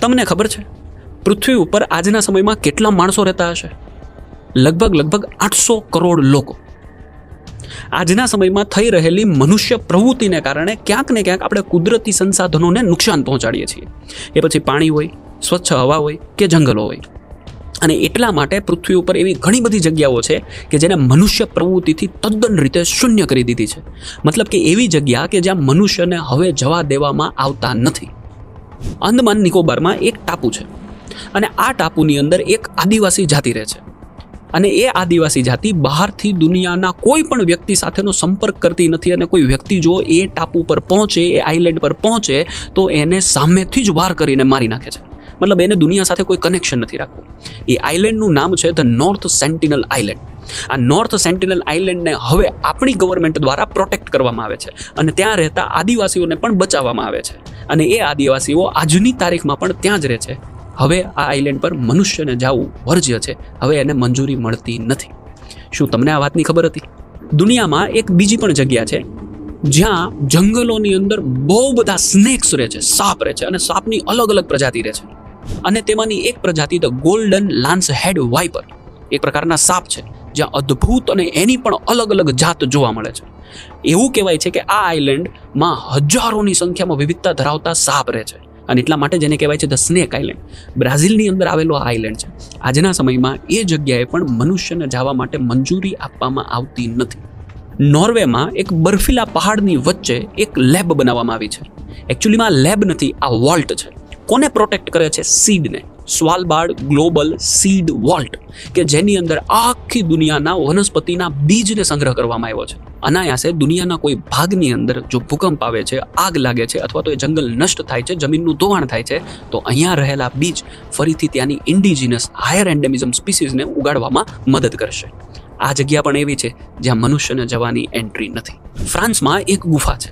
તમને ખબર છે પૃથ્વી ઉપર આજના સમયમાં કેટલા માણસો રહેતા હશે? લગભગ 800 કરોડ લોકો. આજના સમયમાં થઈ રહેલી મનુષ્ય પ્રવૃત્તિને કારણે ક્યાંક ને ક્યાંક આપણે કુદરતી સંસાધનોને નુકસાન પહોંચાડીએ છીએ. એ પછી પાણી હોય, સ્વચ્છ હવા હોય કે જંગલો હોય. અને એટલા માટે પૃથ્વી ઉપર એવી ઘણી બધી જગ્યાઓ છે કે જેને મનુષ્ય પ્રવૃત્તિથી તદ્દન રીતે શૂન્ય કરી દીધી છે. મતલબ કે એવી જગ્યા કે જ્યાં મનુષ્યને હવે જવા દેવામાં આવતા નથી. અંદમાન નિકોબારમાં એક ટાપુ છે અને આ ટાપુની અંદર એક આદિવાસી જાતિ રહે છે. અને એ આદિવાસી જાતિ બહારથી દુનિયાના કોઈ પણ વ્યક્તિ સાથેનો સંપર્ક કરતી નથી. અને કોઈ વ્યક્તિ જો એ ટાપુ પર પહોંચે, એ આઇલેન્ડ પર પહોંચે તો એને સામેથી જ વાર કરીને મારી નાખે છે. મતલબ એને દુનિયા સાથે કોઈ કનેક્શન નથી રાખવું. એ આઇલેન્ડનું નામ છે ધ નોર્થ સેન્ટિનલ આઇલેન્ડ. આ નોર્થ સેન્ટિનલ આઇલેન્ડને હવે આપણી ગવર્મેન્ટ દ્વારા પ્રોટેક્ટ કરવામાં આવે છે અને ત્યાં રહેતા આદિવાસીઓને પણ બચાવવામાં આવે છે. અને એ આદિવાસીઓ આજની તારીખમાં પણ ત્યાં જ રહે છે. હવે આ આઇલેન્ડ પર મનુષ્યને જવું વર્જ્ય છે. હવે એને મંજૂરી મળતી નથી. શું તમને આ વાતની ખબર હતી? દુનિયામાં એક બીજી પણ જગ્યા છે જ્યાં જંગલોની અંદર બહુ બધા સ્નેક્સ રહે છે, સાપ રહે છે અને સાપની અલગ અલગ પ્રજાતિ રહે છે. અને તેમાંની એક પ્રજાતિ the golden lance head viper એક પ્રકારના સાપ છે જ્યાં અદ્ભુત અને એની પણ અલગ અલગ જાત જોવા મળે છે. એવું કહેવાય છે કે આ આઇલેન્ડમાં હજારોની સંખ્યામાં વિવિધતા ધરાવતા સાપ રહે છે અને એટલા માટે જેને કહેવાય છે ધ સ્નેક આઇલેન્ડ. બ્રાઝિલની અંદર આવેલો આ આઇલેન્ડ છે. આજના સમયમાં એ જગ્યાએ પણ મનુષ્યને જવા માટે મંજૂરી આપવામાં આવતી નથી. નોર્વેમાં એક બર્ફીલા પહાડની વચ્ચે એક લેબ બનાવવામાં આવી છે. એકચ્યુઅલીમાં લેબ નથી, આ વોલ્ટ છે. કોને પ્રોટેક્ટ કરે છે? સીડને. સ્વાલબાર્ડ ગ્લોબલ સીડ વોલ્ટ, કે જેની અંદર આખી દુનિયાના વનસ્પતિના બીજને સંગ્રહ કરવામાં આવ્યો છે. અનાયાસે દુનિયાના કોઈ ભાગની અંદર જો ભૂકંપ આવે છે, આગ લાગે છે અથવા તો એ જંગલ નષ્ટ થાય છે, જમીનનું ધોવાણ થાય છે, તો અહીંયા રહેલા બીજ ફરીથી ત્યાંની ઇન્ડિજિનસ હાયર એન્ડેમિઝમ સ્પીસીઝને ઉગાડવામાં મદદ કરશે. આ જગ્યા પણ એવી છે જ્યાં મનુષ્યને જવાની એન્ટ્રી નથી. ફ્રાન્સમાં એક ગુફા છે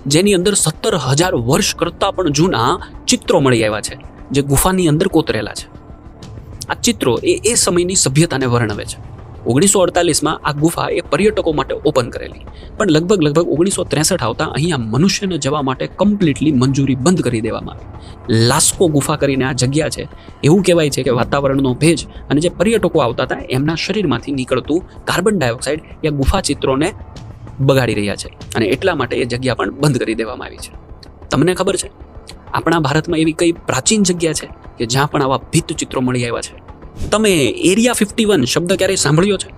જેની અંદર 17,000 વર્ષ કરતાં પણ જૂના ચિત્રો મળી આવ્યા છે જે ગુફાની અંદર કોતરેલા છે. આ ચિત્રો એ સમયની સભ્યતાને વર્ણવે છે. 1948માં આ ગુફા એ પર્યટકો માટે ઓપન કરેલી, પણ લગભગ 1963 આવતા અહીંયા મનુષ્યને જવા માટે કમ્પ્લીટલી મંજૂરી બંધ કરી દેવામાં આવી. લાસ્કો ગુફા કરીને આ જગ્યા છે. એવું કહેવાય છે કે વાતાવરણનો ભેજ અને જે પર્યટકો આવતા હતા એમના શરીરમાંથી નીકળતું કાર્બન ડાયોક્સાઇડ એ ગુફા ચિત્રોને બગાડી રહ્યા છે અને એટલા માટે એ જગ્યા પણ બંધ કરી દેવામાં આવી છે. તમને ખબર છે આપણા ભારતમાં એવી કઈ પ્રાચીન જગ્યા છે કે જ્યાં પણ આવા ભીત ચિત્રો મળી આવ્યા છે? તમે એરિયા 51 શબ્દ ક્યારેય સાંભળ્યો છે?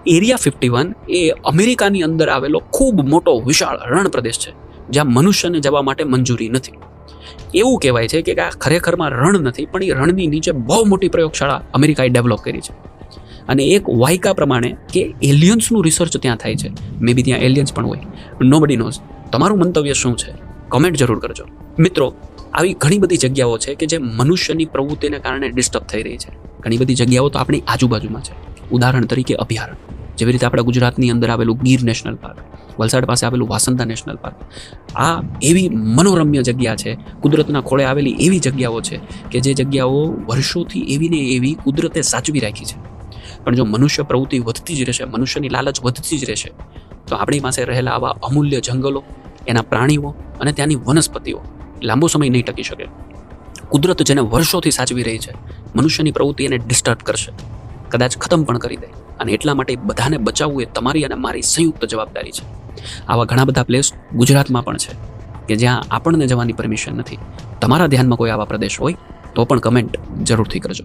એરિયા 51 એ અમેરિકાની અંદર આવેલો ખૂબ મોટો વિશાળ રણ પ્રદેશ છે જ્યાં મનુષ્યને જવા માટે મંજૂરી નથી. એવું કહેવાય છે કે આ ખરેખરમાં રણ નથી, પણ એ રણની નીચે બહુ મોટી પ્રયોગશાળા અમેરિકાએ ડેવલપ કરી છે. અને એક વાયકા પ્રમાણે કે એલિયન્સનું રિસર્ચ ત્યાં થાય છે. મે બી ત્યાં એલિયન્સ પણ હોય. Nobody knows. તમારું મંતવ્ય શું છે? કમેન્ટ જરૂર કરજો. મિત્રો, આવી ઘણી બધી જગ્યાઓ છે કે જે મનુષ્યની પ્રવૃત્તિને કારણે ડિસ્ટર્બ થઈ રહી છે. ઘણી બધી જગ્યાઓ તો આપણી આજુબાજુમાં છે. ઉદાહરણ તરીકે અભયારણ્ય, જેવી રીતે આપણા ગુજરાતની અંદર આવેલું ગીર નેશનલ પાર્ક, વલસાડ પાસે આવેલું વાસંદા નેશનલ પાર્ક. આ એવી મનોરમ્ય જગ્યા છે, કુદરતના ખોળે આવેલી એવી જગ્યાઓ છે કે જે જગ્યાઓ વર્ષોથી એવી ને એવી કુદરતે સાચવી રાખી છે. પણ જો મનુષ્ય પ્રવૃત્તિ વધતી જ રહેશે, મનુષ્યની લાલચ વધતી જ રહેશે, તો આપણી પાસે રહેલા આવા અમૂલ્ય જંગલો, એના પ્રાણીઓ અને ત્યાંની વનસ્પતિઓ લાંબો સમય નહીં ટકી શકે. કુદરત જેને વર્ષોથી સાચવી રહી છે, મનુષ્યની પ્રવૃત્તિ એને ડિસ્ટર્બ કરશે, કદાચ ખતમ પણ કરી દે. અને એટલા માટે બધાને બચાવવું એ તમારી અને મારી સંયુક્ત જવાબદારી છે. આવા ઘણા બધા પ્લેસ ગુજરાતમાં પણ છે કે જ્યાં આપણને જવાની પરમિશન નથી. તમારા ધ્યાનમાં કોઈ આવા પ્રદેશ હોય તો પણ કમેન્ટ જરૂરથી કરજો.